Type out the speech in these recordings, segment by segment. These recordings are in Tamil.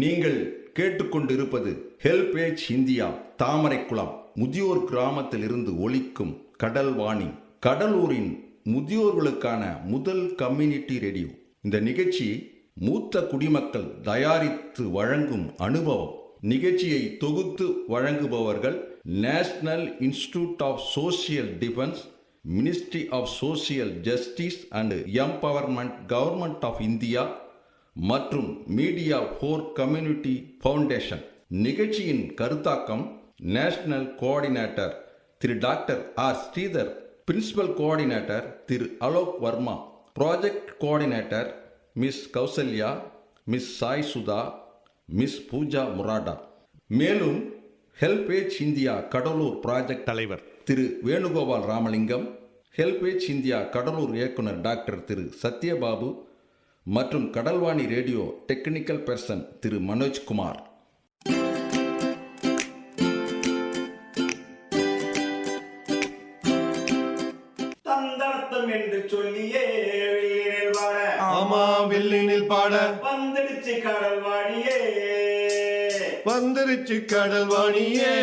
நீங்கள் கேட்டுக்கொண்டிருப்பது ஹெல்பேஜ் இந்தியா தாமரைக்குளம் முதியோர் கிராமத்தில் இருந்து ஒலிக்கும் கடல்வாணி, கடலூரின் முதியோர்களுக்கான முதல் கம்யூனிட்டி ரேடியோ. இந்த நிகழ்ச்சி மூத்த குடிமக்கள் தயாரித்து வழங்கும் அனுபவம். நிகழ்ச்சியை தொகுத்து வழங்குபவர்கள் national institute of social defence, ministry of social justice and empowerment, government of India மற்றும் மீடியா ஃபார் கம்யூனிட்டி ஃபவுண்டேஷன். நிகழ்ச்சியின் கருத்தாக்கம் national coordinator Thiru doctor R Sridhar, principal coordinator Thiru Alok Varma, project coordinator miss Kausalya, miss Sai Sudha, miss Pooja Murada. மேலும் ஹெல்பேஜ் இந்தியா கடலூர் ப்ராஜெக்ட் தலைவர் திரு வேணுகோபால் ராமலிங்கம், ஹெல்பேஜ் இந்தியா கடலூர் இயக்குனர் டாக்டர் திரு சத்யபாபு மற்றும் Kadalvani radio technical person Thiru Manojkumar. தந்தர்த்தம் என்று சொல்லியே வில்லினில் பாட, ஆமா வில்லினில் பாட வந்துடுச்சு கடல்வாணியே, வந்துருச்சு கடல்வாணியே.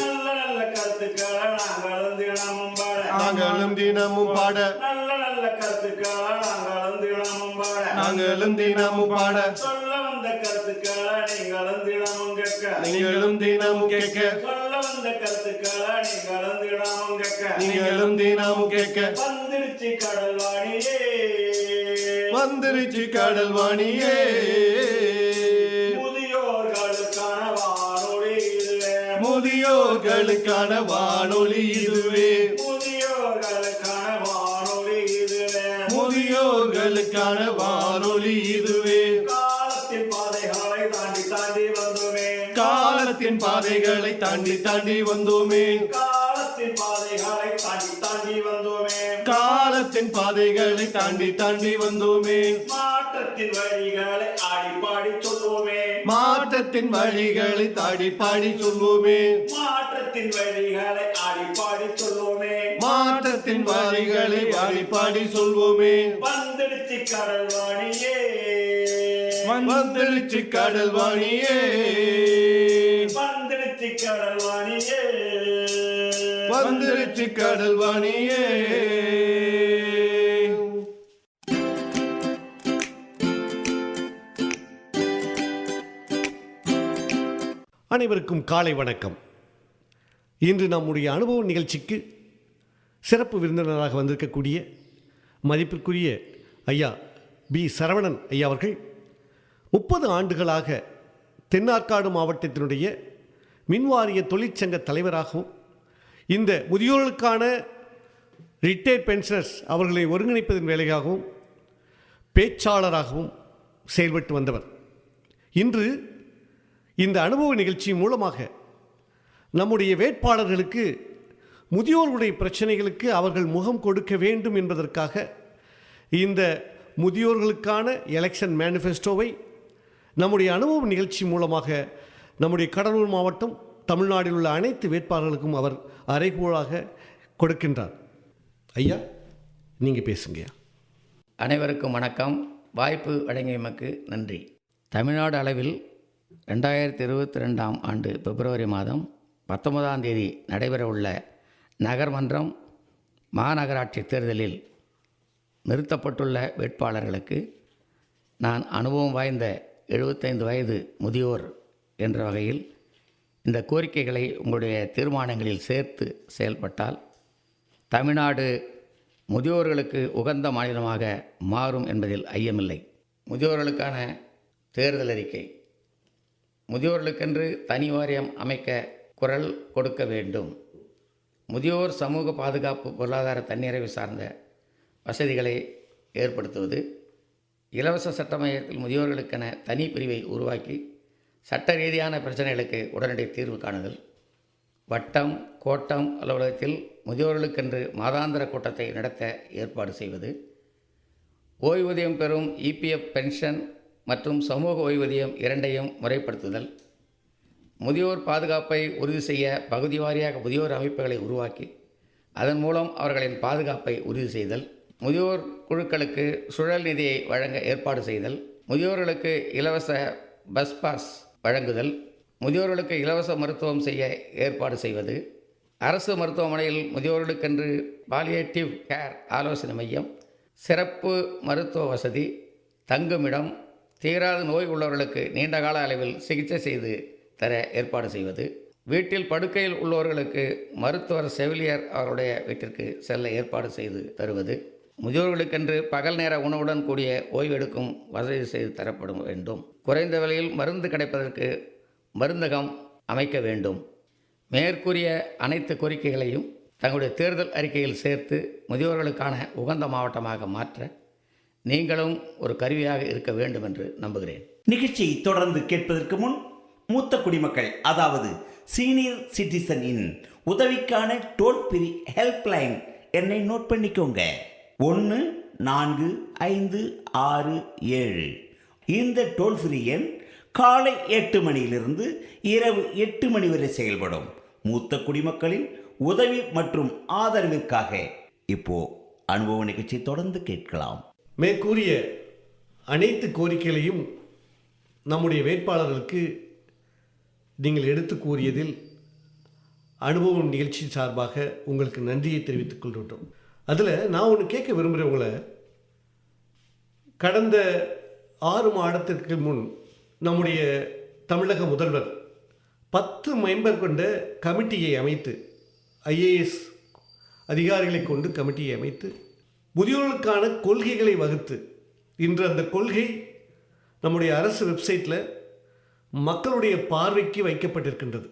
நல்ல நல்ல கருத்துக்களை நாங்களும் தினமும் பாட, நாங்களும் தினமும் பாட, நல்ல நல்ல கருத்துக்களை நாங்களும் தினமும் பாட, நாங்களும் தினமும் பாட, சொல்ல வந்த கருத்துக்களை நீங்களும் தினமும் கேட்க, நீங்களும் தினமும் கேட்க, சொல்ல வந்த கருத்துக்களை நீங்களும் தினமும் கேட்க, நீங்களும் தினமும் கேட்க. வந்துடுச்சு கடல்வாணியே, வந்துருச்சு கடல்வாணியே. முதியோர்களுக்கான வானொலி இதுவே, முதியோர்களுக்கான வானொலி இதுவே, முதியோர்களுக்கான வானொலி இதுவே, முதியோர்களுக்கான வானொலி இதுவே. காலத்தின் பாதைகளை தாண்டி தாண்டி வந்தோமே, காலத்தின் பாதைகளை தாண்டி தாண்டி வந்தோமே, காலத்தின் பாதைகளை தாண்டி தாண்டி வந்தோமே, காலத்தின் பாதைகளை தாண்டி தாண்டி வந்தோமே. மாற்றத்தின் வழிகளை ஆடி பாடி சொல்லுவோமே, மாற்றத்தின் வழிகளை தாடி பாடி சொல்வோமே, மாற்றத்தின் வழிகளை ஆடி பாடி சொல்லுவோமே, மாற்றத்தின் வழிகளை ஆடி பாடி சொல்வோமே. வந்துடுச்சு கடல்வாணியே, வந்துருச்சு கடல்வாணியே, வந்துடுச்சு கடல்வாணியே, வந்துருச்சு கடல்வாணியே. அனைவருக்கும் காலை வணக்கம். இன்று நம்முடைய அனுபவ நிகழ்ச்சிக்கு சிறப்பு விருந்தினராக வந்திருக்கக்கூடிய மதிப்பிற்குரிய ஐயா பி சரவணன் ஐயா அவர்கள் 30 ஆண்டுகளாக தென்னார்காடு மாவட்டத்தினுடைய மின்வாரிய தொழிற்சங்க தலைவராகவும் இந்த முதியோர்களுக்கான ரிட்டையர்ட் பென்ஷனர்ஸ் அவர்களை ஒருங்கிணைப்பதன் வேலையாகவும் பேச்சாளராகவும் செயல்பட்டு வந்தவர். இன்று இந்த அனுபவ நிகழ்ச்சி மூலமாக நம்முடைய வேட்பாளர்களுக்கு முதியோர்களுடைய பிரச்சனைகளுக்கு அவர்கள் முகம் கொடுக்க வேண்டும் என்பதற்காக இந்த முதியோர்களுக்கான எலெக்ஷன் மேனிஃபெஸ்டோவை நம்முடைய அனுபவ நிகழ்ச்சி மூலமாக நம்முடைய கடலூர் மாவட்டம், தமிழ்நாட்டில் உள்ள அனைத்து வேட்பாளர்களுக்கும் அவர் அறைகூலாக கொடுக்கின்றார். ஐயா, நீங்கள் பேசுங்கய்யா. அனைவருக்கும் வணக்கம். வாய்ப்பு வழங்கியமைக்கு நன்றி. தமிழ்நாடு அளவில் 2022ஆம் ஆண்டு பிப்ரவரி மாதம் 19ஆம் தேதி நடைபெறவுள்ள நகர்மன்றம், மாநகராட்சி தேர்தலில் நிறுத்தப்பட்டுள்ள வேட்பாளர்களுக்கு நான் அனுபவம் வாய்ந்த 75 வயது முதியோர் என்ற வகையில் இந்த கோரிக்கைகளை உங்களுடைய தீர்மானங்களில் சேர்த்து செயல்பட்டால் தமிழ்நாடு முதியோர்களுக்கு உகந்த மாநிலமாக மாறும் என்பதில் ஐயமில்லை. முதியோர்களுக்கான தேர்தல் அறிக்கை. முதியோர்களுக்கென்று தனி வாரியம் அமைக்க குரல் கொடுக்க வேண்டும். முதியோர் சமூக பாதுகாப்பு, பொருளாதார தன்னிறைவு சார்ந்த வசதிகளை ஏற்படுத்துவது. இலவச சட்ட மையத்தில் முதியோர்களுக்கென தனி பிரிவை உருவாக்கி சட்ட ரீதியான பிரச்சனைகளுக்கு உடனடி தீர்வு காணுதல். வட்டம், கோட்டம் அலுவலகத்தில் முதியோர்களுக்கென்று மாதாந்திர கூட்டத்தை நடத்த ஏற்பாடு செய்வது. ஓய்வூதியம் பெறும் இபிஎஃப் பென்ஷன் மற்றும் சமூக ஓய்வூதியம் இரண்டையும் முறைப்படுத்துதல். முதியோர் பாதுகாப்பை உறுதி செய்ய பகுதி வாரியாக முதியோர் அமைப்புகளை உருவாக்கி அதன் மூலம் அவர்களின் பாதுகாப்பை உறுதி செய்தல். முதியோர் குழுக்களுக்கு சுழல் நிதியை வழங்க ஏற்பாடு செய்தல். முதியோர்களுக்கு இலவச பஸ் பாஸ் வழங்குதல், முதியோர்களுக்கு இலவச மருத்துவம் செய்ய ஏற்பாடு செய்வது, அரசு மருத்துவமனையில் முதியோர்களுக்கென்று பாலியேட்டிவ் கேர் ஆலோசனை மையம், சிறப்பு மருத்துவ வசதி, தங்குமிடம், தீராத நோய் உள்ளவர்களுக்கு நீண்டகால அளவில் சிகிச்சை செய்து தர ஏற்பாடு செய்வது, வீட்டில் படுக்கையில் உள்ளவர்களுக்கு மருத்துவர் செவிலியர் அவருடைய வீட்டிற்கு செல்ல ஏற்பாடு செய்து தருவது, முதியோர்களுக்கென்று பகல் நேர உணவுடன் கூடிய ஓய்வெடுக்கும் வசதி செய்து தரப்படும் வேண்டும். குறைந்த விலையில் மருந்து கிடைப்பதற்கு மருந்தகம் அமைக்க வேண்டும். மேற்கூறிய அனைத்து கோரிக்கைகளையும் தங்களுடைய தேர்தல் அறிக்கையில் சேர்த்து முதியோர்களுக்கான உகந்த மாவட்டமாக மாற்ற நீங்களும் ஒரு கருவியாக இருக்க வேண்டும் என்று நம்புகிறேன். நிகழ்ச்சியை தொடர்ந்து கேட்பதற்கு முன் மூத்த குடிமக்கள் அதாவது சீனியர் சிட்டிசன் இன் உதவிக்கான டோல் ஃப்ரீ ஹெல்ப்லைன் எண்ணை நோட் பண்ணிக்கோங்க. 145667. இந்த டோல் ஃப்ரீ எண் காலை 8 மணியிலிருந்து இரவு 8 மணி வரை செயல்படும். மூத்த குடிமக்களின் உதவி மற்றும் ஆதரவிற்காக இப்போ அனுபவ நிகழ்ச்சி தொடர்ந்து கேட்கலாம். மேற்கூறிய அனைத்து கோரிக்கைகளையும் நம்முடைய வேட்பாளர்களுக்கு நீங்கள் எடுத்து கூறியதில் அனுபவம் நிகழ்ச்சி சார்பாக உங்களுக்கு நன்றியை தெரிவித்துக் கொள்கிறோம். அதில் நான் ஒன்று கேட்க விரும்புகிறேன் உங்களை. கடந்த 6 மாதத்திற்கு முன் நம்முடைய தமிழக முதல்வர் 10 மெம்பர் கொண்ட கமிட்டியை அமைத்து, IAS அதிகாரிகளை கொண்டு கமிட்டியை அமைத்து முதியோர்களுக்கான கொள்கைகளை வகுத்து, இன்று அந்த கொள்கை நம்முடைய அரசு வெப்சைட்டில் மக்களுடைய பார்வைக்கு வைக்கப்பட்டிருக்கின்றது.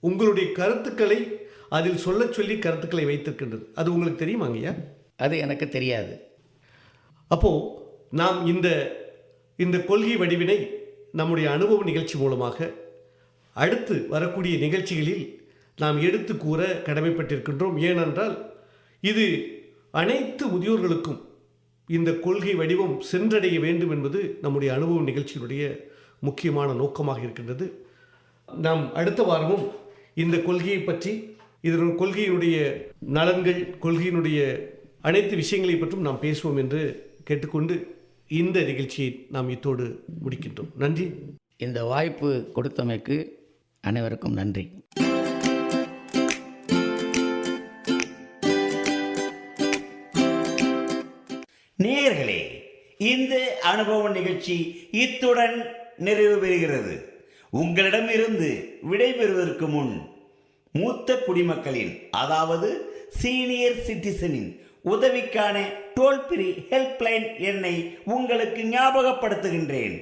உங்களுடைய கருத்துக்களை அதில் சொல்ல சொல்லி கருத்துக்களை வைத்திருக்கின்றது. அது உங்களுக்கு தெரியுமாங்கய்யா? அது எனக்கு தெரியாது. அப்போது நாம் இந்த கொள்கை வடிவினை நம்முடைய அனுபவ நிகழ்ச்சி மூலமாக அடுத்து வரக்கூடிய நிகழ்ச்சிகளில் நாம் எடுத்து கூற கடமைப்பட்டிருக்கின்றோம். ஏனென்றால் இது அனைத்து முதியோர்களுக்கும் இந்த கொள்கை வடிவம் சென்றடைய வேண்டும் என்பது நம்முடைய அனுபவ நிகழ்ச்சியினுடைய முக்கியமான நோக்கமாக இருக்கின்றது. நாம் அடுத்த வாரமும் இந்த கொள்கையை பற்றி, இதன் கொள்கையினுடைய நலன்கள், கொள்கையினுடைய அனைத்து விஷயங்களை பற்றும் நாம் பேசுவோம் என்று கேட்டுக்கொண்டு இந்த நிகழ்ச்சியை நாம் இத்தோடு முடிக்கின்றோம். நன்றி. இந்த வாய்ப்பு கொடுத்தமைக்கு அனைவருக்கும் நன்றி. நேயர்களே, இந்த அனுபவ நிகழ்ச்சி இத்துடன் நிறைவு பெறுகிறது. உங்களிடமிருந்து விடைபெறுவதற்கு முன் மூத்த குடிமக்களின் அதாவது சீனியர் சிட்டிசனின் உதவிக்கான டோல் ஃப்ரீ ஹெல்ப்லைன் எண்ணை உங்களுக்கு ஞாபகப்படுத்துகின்றேன்.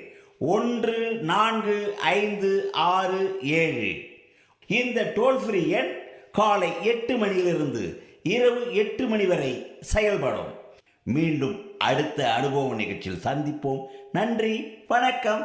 145667. இந்த டோல் ஃப்ரீ எண் காலை 8 மணியிலிருந்து இரவு 8 மணி வரை செயல்படும். மீண்டும் அடுத்த அனுபவ நிகழ்ச்சியில் சந்திப்போம். நன்றி, வணக்கம்.